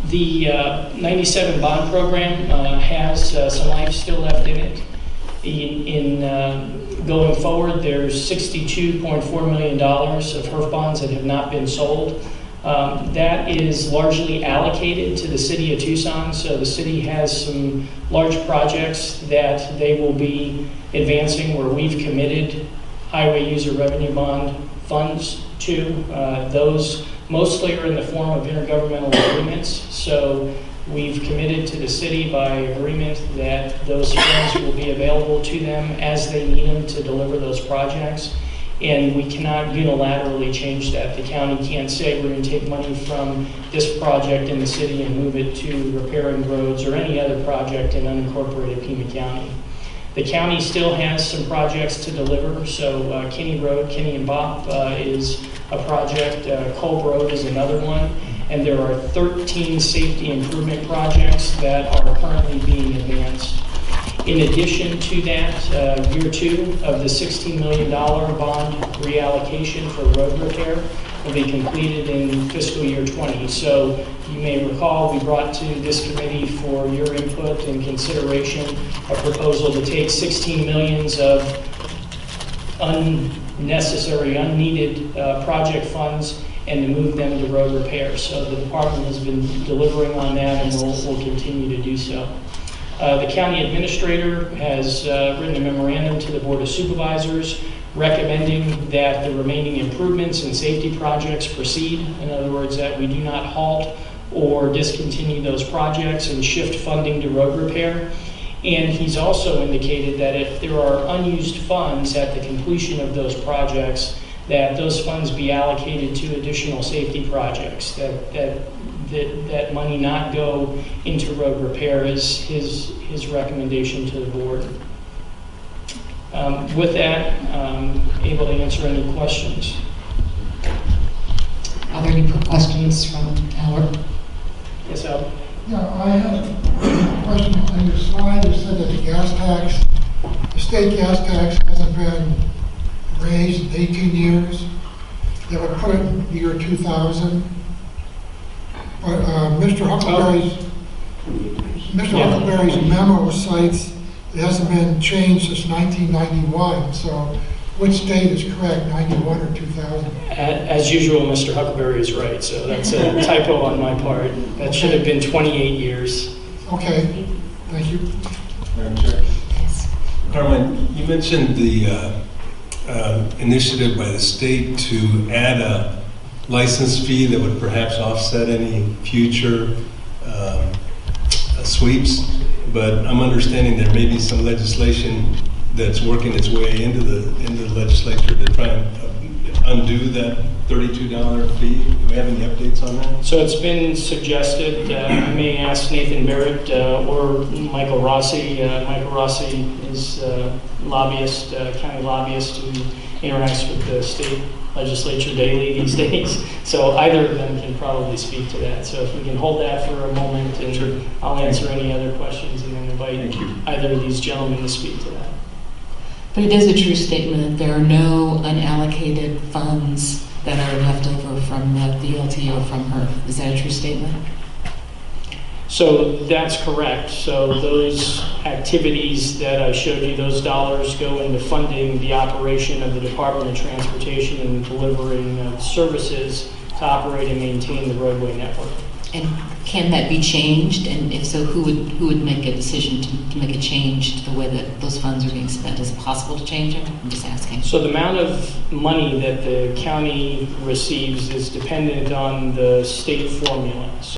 The 97 bond program has some life still left in it. In going forward, there's $62.4 million of HURF bonds that have not been sold. That is largely allocated to the city of Tucson, so the city has some large projects that they will be advancing where we've committed highway user revenue bond funds to. Those mostly are in the form of intergovernmental agreements, so we've committed to the city by agreement that those funds will be available to them as they need them to deliver those projects. And we cannot unilaterally change that. The county can't say we're going to take money from this project in the city and move it to repairing roads or any other project in unincorporated Pima County. The county still has some projects to deliver. So Kinney Road, Kinney and Bop is a project. Culp Road is another one. And there are 13 safety improvement projects that are currently being advanced. In addition to that, year 2 of the $16 million bond reallocation for road repair will be completed in fiscal year 20. So you may recall we brought to this committee for your input and consideration a proposal to take 16 millions of unnecessary, unneeded project funds and to move them to road repair. So the department has been delivering on that and will continue to do so. The county administrator has written a memorandum to the Board of Supervisors recommending that the remaining improvements and safety projects proceed. In other words, that we do not halt or discontinue those projects and shift funding to road repair. And he's also indicated that if there are unused funds at the completion of those projects, that those funds be allocated to additional safety projects, that money not go into road repair is his recommendation to the board. With that, I'm able to answer any questions. Are there any questions from Howard? Yes, Al? Yeah, I have a question. On your slide, you said that the gas tax, the state gas tax hasn't been raised in 18 years. They would put it in the year 2000. But Mr. Huckleberry's memo cites it hasn't been changed since 1991. So which date is correct, 91 or 2000? As usual, Mr. Huckleberry is right, so that's a typo on my part. That should have been 28 years. Okay, thank you. Madam Chair. Yes. Carmine, you mentioned the initiative by the state to add a license fee that would perhaps offset any future sweeps, but I'm understanding there may be some legislation that's working its way into the legislature to try and undo that $32 fee. Do we have any updates on that? So it's been suggested, I may ask Nathan Barrett or Michael Rossi. Michael Rossi is lobbyist, county lobbyist who interacts with the state legislature daily these days. So either of them can probably speak to that. So if we can hold that for a moment, and sure. I'll answer any other questions and then invite either of these gentlemen to speak to that. But it is a true statement that there are no unallocated funds that are left over from the VLT or from HURF. Is that a true statement? So that's correct. So those activities that I showed you, those dollars go into funding the operation of the Department of Transportation and delivering services to operate and maintain the roadway network. And can that be changed? And if so, who would make a decision to make a change to the way that those funds are being spent? Is it possible to change it? I'm just asking. So the amount of money that the county receives is dependent on the state formula. So